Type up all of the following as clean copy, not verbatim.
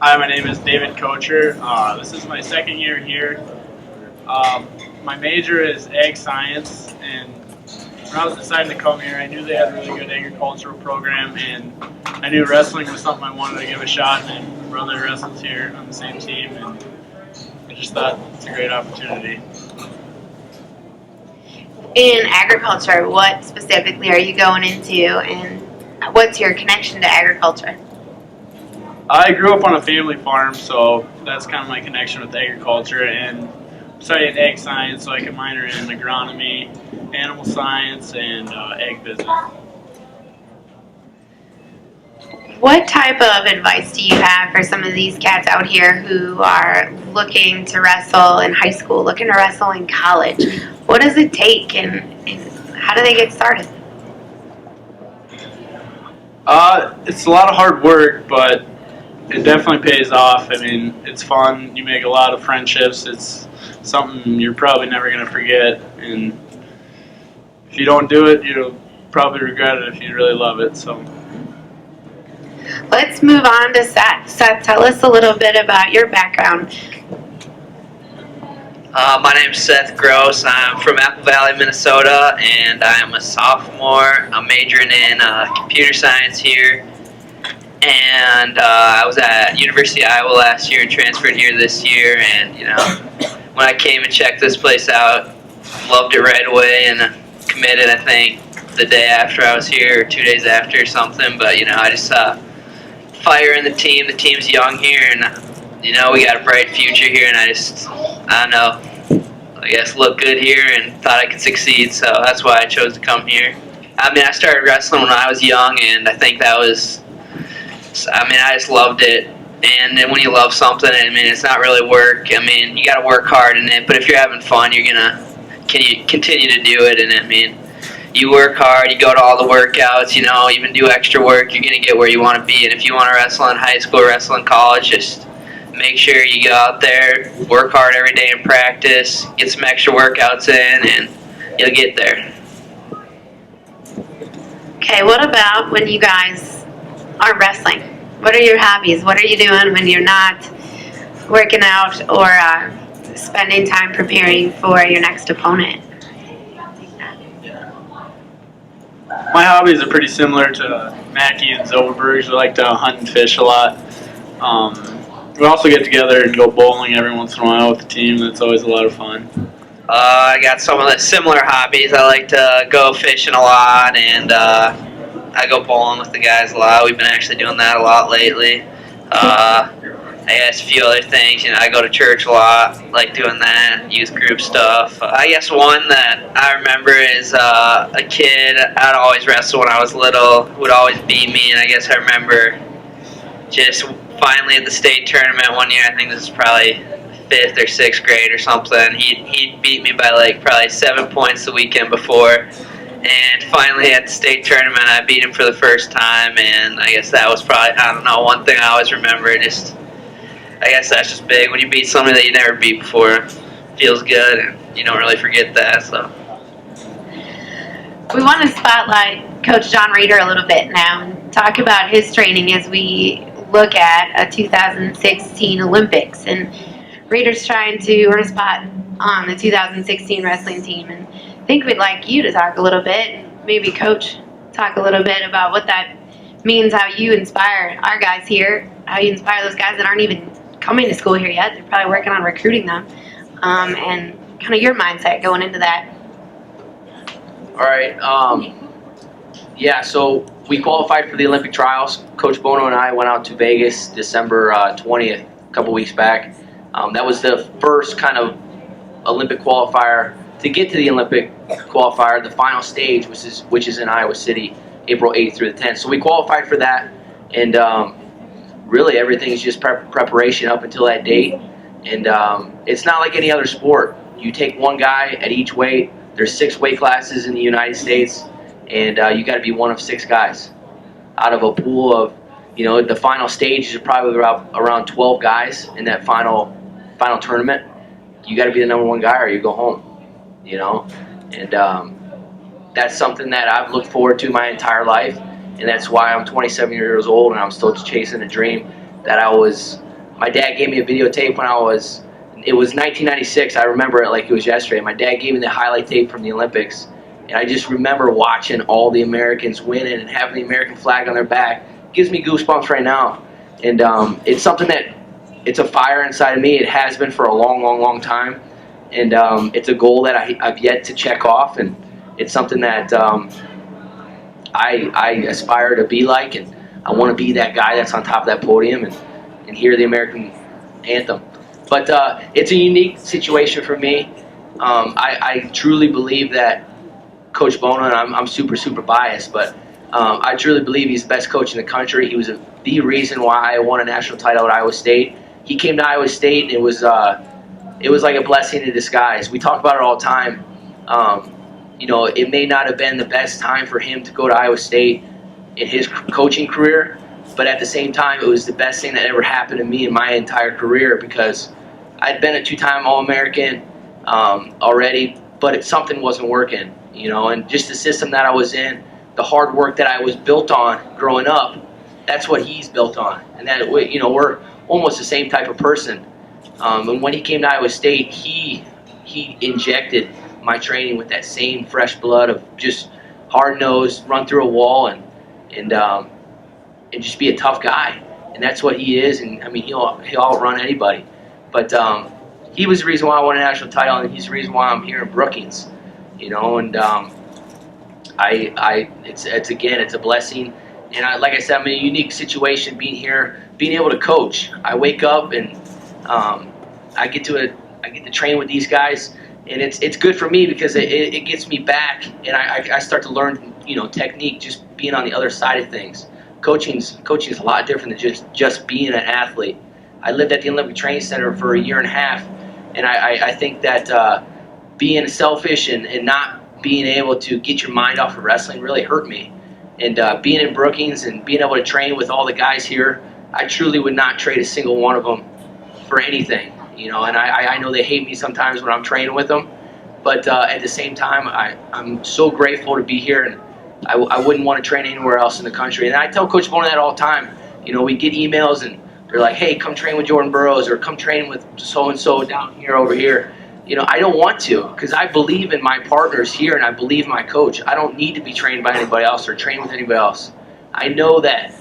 Hi, my name is David Kocer. This is my second year here. My major is ag science, and when I was deciding to come here, I knew they had a really good agricultural program, and I knew wrestling was something I wanted to give a shot. And my brother wrestles here on the same team, and I just thought it's a great opportunity. In agriculture, what specifically are you going into, and what's your connection to agriculture? I grew up on a family farm, so that's kind of my connection with agriculture, and studied ag science, so I can minor in agronomy, animal science, and ag business. What type of advice do you have for some of these cats out here who are looking to wrestle in high school, looking to wrestle in college? What does it take, and how do they get started? It's a lot of hard work, but it definitely pays off. I mean, it's fun. You make a lot of friendships. It's something you're probably never going to forget. And if you don't do it, you'll probably regret it if you really love it. So Let's move on to Seth. Seth, tell us a little bit about your background. My name's Seth Gross. I'm from Apple Valley, Minnesota, and I'm a sophomore. I'm majoring in computer science here. And I was at University of Iowa last year and transferred here this year. And, when I came and checked this place out, loved it right away and committed, I think, the day after I was here or 2 days after or something. But, I just saw fire in the team. The team's young here, and, we got a bright future here. And I don't know, I guess looked good here and thought I could succeed. So that's why I chose to come here. I started wrestling when I was young, and I think that was... I just loved it. And then when you love something, it's not really work. You got to work hard in it. But if you're having fun, you're going to continue to do it. And you work hard, you go to all the workouts, even do extra work, you're going to get where you want to be. And if you want to wrestle in high school, wrestle in college, just make sure you go out there, work hard every day in practice, get some extra workouts in, and you'll get there. Okay, what about when you guys are wrestling? What are your hobbies? What are you doing when you're not working out or spending time preparing for your next opponent? my hobbies are pretty similar to Mackie and Zoberberg's. We like to hunt and fish a lot. We also get together and go bowling every once in a while with the team. That's always a lot of fun. I got some of the similar hobbies. I like to go fishing a lot, and I go bowling with the guys a lot. We've been actually doing that a lot lately. I guess a few other things. I go to church a lot, like doing that, youth group stuff. I guess one that I remember is a kid. I'd always wrestle when I was little, would always beat me, and I guess I remember just finally at the state tournament one year, I think this is probably 5th or 6th grade or something, he beat me by like probably 7 points the weekend before. And finally at the state tournament, I beat him for the first time, and I guess that was probably, I don't know, one thing I always remember. I guess that's just big. When you beat somebody that you never beat before, it feels good, and you don't really forget that. So we want to spotlight Coach Jon Reader a little bit now and talk about his training as we look at a 2016 Olympics. And Reader's trying to earn a spot on the 2016 wrestling team, and I think we'd like you to talk a little bit, and maybe Coach talk a little bit about what that means, how you inspire our guys here, how you inspire those guys that aren't even coming to school here yet. They're probably working on recruiting them, and kind of your mindset going into that. All right. Yeah, so we qualified for the Olympic trials. Coach Bono and I went out to Vegas December 20th, a couple weeks back. That was the first kind of Olympic qualifier. To get to the Olympic qualifier, the final stage, which is in Iowa City, April 8th through the 10th. So we qualified for that, and really everything is just preparation up until that date. And it's not like any other sport. You take one guy at each weight. There's 6 weight classes in the United States, and you got to be one of 6 guys out of a pool of, the final stage is probably around 12 guys in that final tournament. You got to be the number 1 guy or you go home. And that's something that I've looked forward to my entire life, and that's why I'm 27 years old and I'm still chasing a dream that I was My dad gave me a videotape when it was 1996. I remember it like it was yesterday. My dad gave me the highlight tape from the Olympics, and I just remember watching all the Americans winning and having the American flag on their back. It gives me goosebumps right now, and it's something that it's a fire inside of me. It has been for a long, long, long time, and it's a goal that I've yet to check off, and it's something that I aspire to be like, and I want to be that guy that's on top of that podium and hear the American anthem. But it's a unique situation for me. I truly believe that Coach Bono, and I'm super, super biased, but I truly believe he's the best coach in the country. He was the reason why I won a national title at Iowa State. He came to Iowa State, and it was like a blessing in disguise. We talk about it all the time. It may not have been the best time for him to go to Iowa State in his coaching career, but at the same time, it was the best thing that ever happened to me in my entire career, because I'd been a two-time All-American already, but something wasn't working, and just the system that I was in, the hard work that I was built on growing up, that's what he's built on, and that we're almost the same type of person. And when he came to Iowa State, he injected my training with that same fresh blood of just hard-nosed, run through a wall, and just be a tough guy. And that's what he is. And I mean, he'll outrun anybody. But he was the reason why I won a national title, and he's the reason why I'm here in Brookings. And it's a blessing. And like I said, I'm in a unique situation being here, being able to coach. I wake up and I get to train with these guys, and it's good for me because it gets me back, and I start to learn technique just being on the other side of things. Coaching's a lot different than just being an athlete. I lived at the Olympic Training Center for a year and a half, and I think that being selfish and not being able to get your mind off of wrestling really hurt me. And being in Brookings and being able to train with all the guys here, I truly would not trade a single one of them for anything. And I know they hate me sometimes when I'm training with them, but at the same time, I'm so grateful to be here, and I wouldn't want to train anywhere else in the country. And I tell Coach Bono that all the time. We get emails, and they're like, hey, come train with Jordan Burroughs, or come train with so-and-so down here, over here. I don't want to, because I believe in my partners here, and I believe in my coach. I don't need to be trained by anybody else or train with anybody else. I know that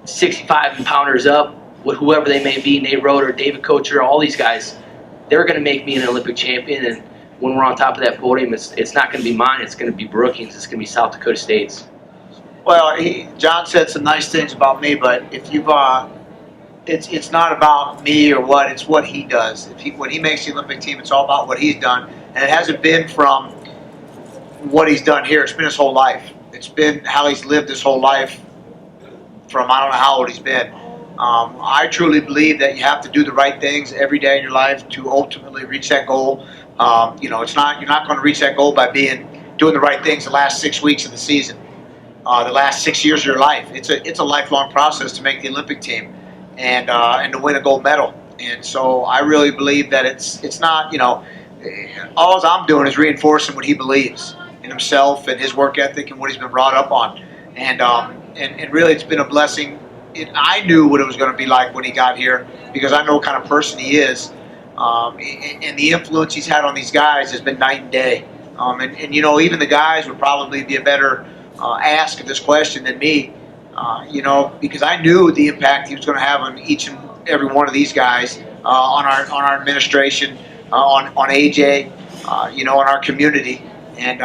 65-pounders up, with whoever they may be, Nate Rotert, David Kocer, all these guys, they're going to make me an Olympic champion. And when we're on top of that podium, it's not going to be mine. It's going to be Brookings. It's going to be South Dakota State's. Well, John said some nice things about me, but if you've it's not about me or what, it's what he does. When he makes the Olympic team, it's all about what he's done, and it hasn't been from what he's done here. It's been his whole life. It's been how he's lived his whole life from I don't know how old he's been. I truly believe that you have to do the right things every day in your life to ultimately reach that goal. You're not going to reach that goal by doing the right things the last 6 weeks of the season, the last 6 years of your life. It's a lifelong process to make the Olympic team and to win a gold medal. And so I really believe that it's not all I'm doing is reinforcing what he believes in himself and his work ethic and what he's been brought up on. And really it's been a blessing. I knew what it was going to be like when he got here because I know what kind of person he is. And the influence he's had on these guys has been night and day. And even the guys would probably be a better ask of this question than me, because I knew the impact he was going to have on each and every one of these guys, on our administration, on AJ, on our community. And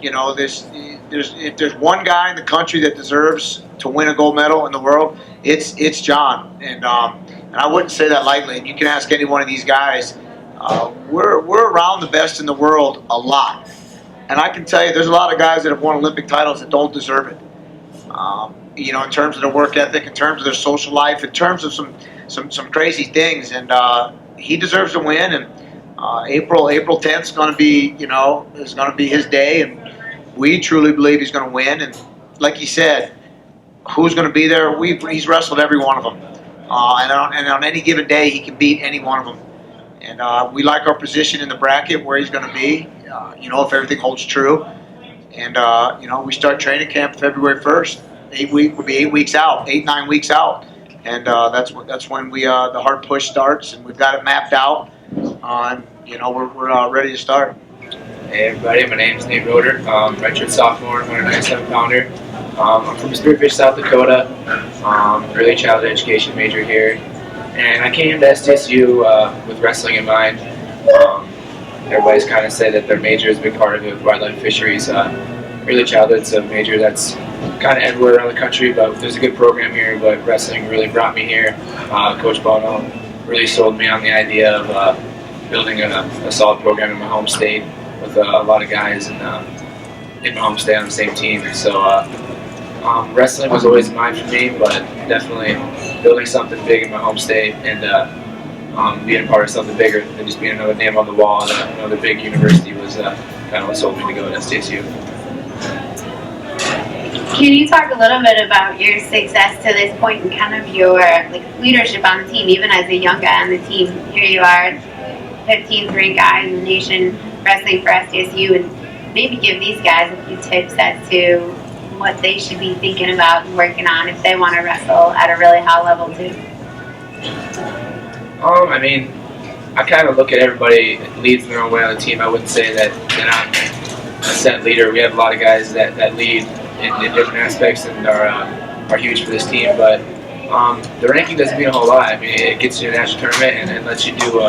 if there's one guy in the country that deserves to win a gold medal in the world, it's John. And I wouldn't say that lightly. And you can ask any one of these guys. We're around the best in the world a lot. And I can tell you there's a lot of guys that have won Olympic titles that don't deserve it. In terms of their work ethic, in terms of their social life, in terms of some crazy things. And he deserves to win. And April 10th is going to be his day. And we truly believe he's going to win. And like he said, who's going to be there? He's wrestled every one of them. And on any given day, he can beat any one of them. And we like our position in the bracket where he's going to be, if everything holds true. And, we start training camp February 1st. We'll be 8 weeks out, 8-9 weeks out. and that's when we the hard push starts, and we've got it mapped out. We're ready to start. Hey everybody, my name is Rotert. Redshirt sophomore, 197 pounder. I'm from Spearfish, South Dakota. Early childhood education major here, and I came to SDSU with wrestling in mind. Everybody's kind of said that their major is a big part of it with wildlife fisheries. Early childhood's a major that's kind of everywhere around the country, but there's a good program here. But wrestling really brought me here. Coach Bono really sold me on the idea of building a solid program in my home state with a lot of guys in my home state on the same team. So wrestling was always mine for me, but definitely building something big in my home state and being a part of something bigger than just being another name on the wall at another big university was kind of what sold me to go to SDSU. Can you talk a little bit about your success to this point and kind of your leadership on the team, even as a young guy on the team? Here you are, 15th ranked guy in the nation wrestling for SDSU, and maybe give these guys a few tips as to what they should be thinking about and working on if they want to wrestle at a really high level too. I mean, I kind of look at everybody that leads in their own way on the team. I wouldn't say that I'm a set leader. We have a lot of guys that lead in different aspects and are huge for this team, but the ranking doesn't mean a whole lot. I mean, it gets you to the national tournament and lets you do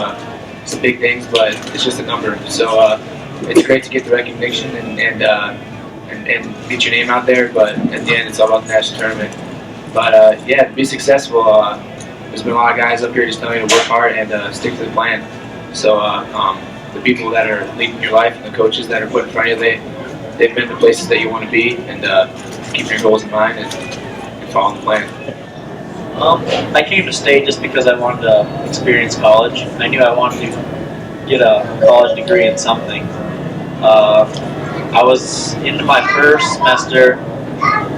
some big things, but it's just a number. So it's great to get the recognition and get your name out there, but at the end, it's all about the national tournament. But yeah, to be successful, there's been a lot of guys up here just telling you to work hard and stick to the plan. So the people that are leading your life and the coaches that are put in front of you, they've been to places that you want to be, and keep your goals in mind and follow the plan. I came to state just because I wanted to experience college. I knew I wanted to get a college degree in something. I was into my first semester,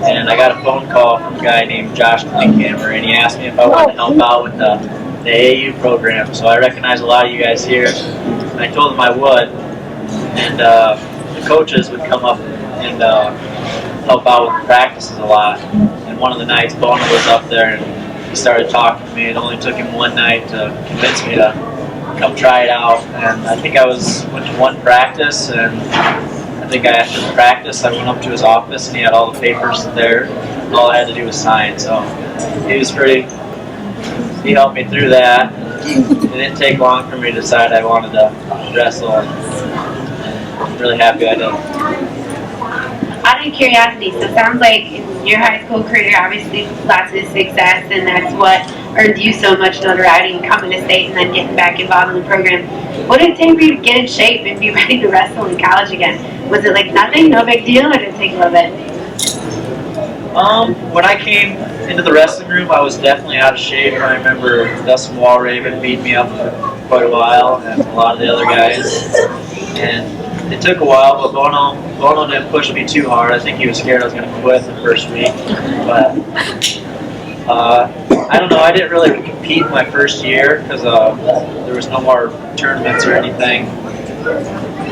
and I got a phone call from a guy named Josh Klinkhammer, and he asked me if I wanted to help out with the AAU program. So I recognize a lot of you guys here, and I told him I would. And the coaches would come up and help out with the practices a lot. And one of the nights, Bono was up there, and he started talking to me. It only took him one night to convince me to come try it out. And I think I went to one practice, and I think after the practice, I went up to his office, and he had all the papers there. And all I had to do was sign. So he helped me through that. It didn't take long for me to decide I wanted to wrestle. I'm really happy I did. Out of curiosity, so it sounds like in your high school career, obviously lots of success, and that's what earned you so much notoriety and coming to state and then getting back involved in the program. What did it take for you to get in shape and be ready to wrestle in college again? Was it like nothing, no big deal, or did it take a little bit? When I came into the wrestling room, I was definitely out of shape. I remember Dustin Wallraven beat me up for quite a while, and a lot of the other guys. And it took a while, but Bono didn't push me too hard. I think he was scared I was going to quit the first week. But I don't know. I didn't really compete my first year because there was no more tournaments or anything.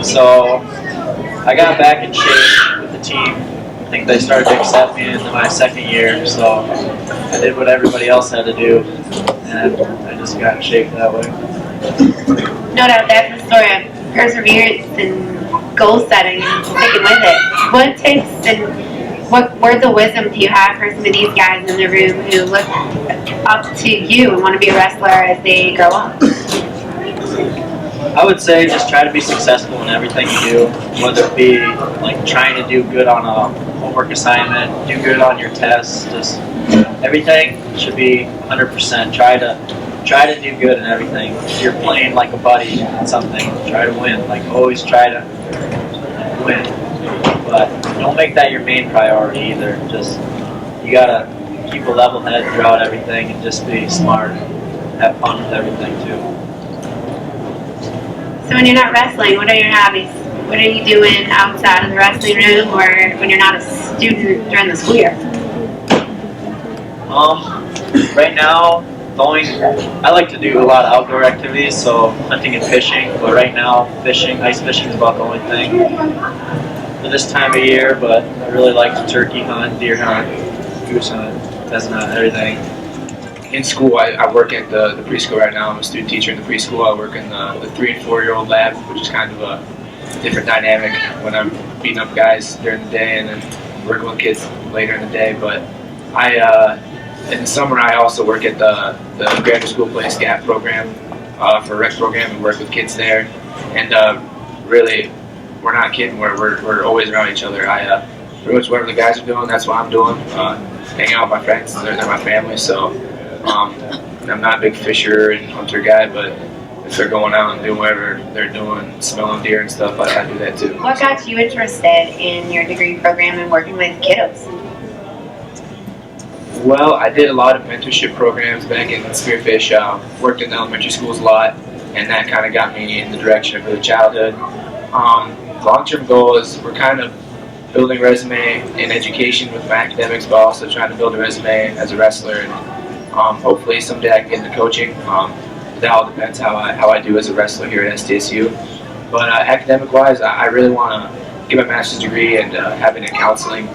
So I got back in shape with the team. I think they started to accept me into my second year. So I did what everybody else had to do, and I just got in shape that way. No doubt that's the story of perseverance and goal setting and sticking with it. What tips and what words of wisdom do you have for some of these guys in the room who look up to you and want to be a wrestler as they grow up? I would say just try to be successful in everything you do, whether it be like trying to do good on a homework assignment, do good on your tests, just everything should be 100%. Try to do good in everything. If you're playing like a buddy in something, try to win. Like always try to win. But don't make that your main priority either. Just you gotta keep a level head throughout everything and just be smart. Have fun with everything too. So when you're not wrestling, what are your hobbies? What are you doing outside of the wrestling room or when you're not a student during the school year? Right now, I like to do a lot of outdoor activities, so hunting and fishing, but right now ice fishing is about the only thing for this time of year, but I really like to turkey hunt, deer hunt, goose hunt, pheasant hunt, everything. in school, I work at the preschool right now. I'm a student teacher in the preschool. I work in the 3 and 4-year-old lab, which is kind of a different dynamic when I'm beating up guys during the day and then working with kids later in the day. But in the summer, I also work at the graduate school place GAP program for a rec program and work with kids there. And really, we're not kidding. We're always around each other. Pretty much whatever the guys are doing, that's what I'm doing. Hanging out with my friends, they're my family. So I'm not a big fisher and hunter guy, but if they're going out and doing whatever they're doing, smelling deer and stuff, I do that too. What got you interested in your degree program and working with kiddos? Well, I did a lot of mentorship programs back in Spearfish. Worked in elementary schools a lot, and that kind of got me in the direction of early childhood. Long-term goal is we're kind of building resume in education with my academics, but also trying to build a resume as a wrestler. And hopefully someday I can get into coaching. That all depends how I do as a wrestler here at SDSU. But academic-wise, I really want to get my master's degree and have it in counseling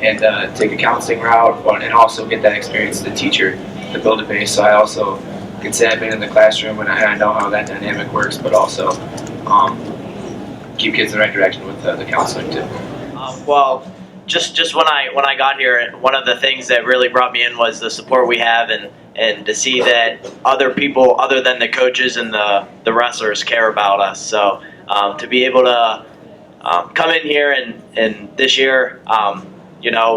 and take a counseling route, and also get that experience as a teacher to build a base. So I also can say I've been in the classroom and I know how that dynamic works, but also keep kids in the right direction with the counseling too. Well, just when I got here, one of the things that really brought me in was the support we have, and to see that other people other than the coaches and the wrestlers care about us. So to be able to come in here and this year,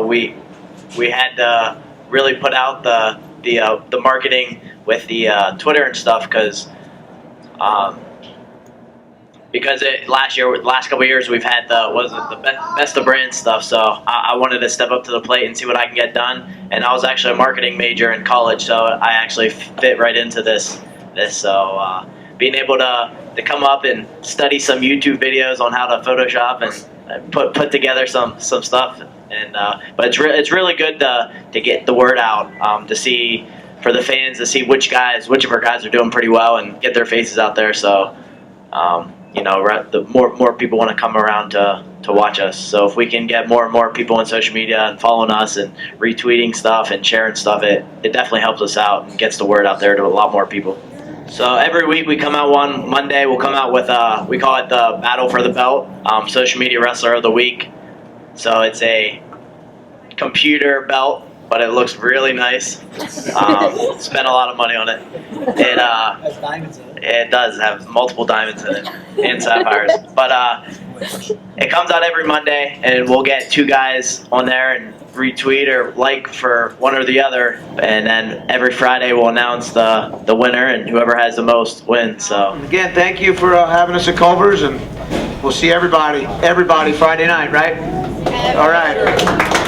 we had to really put out the marketing with the Twitter and stuff because last couple of years we've had the best of brand stuff. So I wanted to step up to the plate and see what I can get done. And I was actually a marketing major in college, so I actually fit right into this. So being able to come up and study some YouTube videos on how to Photoshop and put together some stuff. And but it's really good to get the word out, to see for the fans, to see which of our guys are doing pretty well and get their faces out there. So the more people want to come around to watch us. So if we can get more and more people on social media and following us and retweeting stuff and sharing stuff, it definitely helps us out and gets the word out there to a lot more people. So every week we come out one Monday. We'll come out with we call it the Battle for the Belt, Social Media Wrestler of the Week. So it's a computer belt, but it looks really nice. Spent a lot of money on it. It does have multiple diamonds in it and sapphires. But it comes out every Monday, and we'll get 2 guys on there and retweet or like for one or the other. And then every Friday we'll announce the winner, and whoever has the most wins. So Again, thank you for having us at Culver's, and we'll see everybody Friday night, right? All right.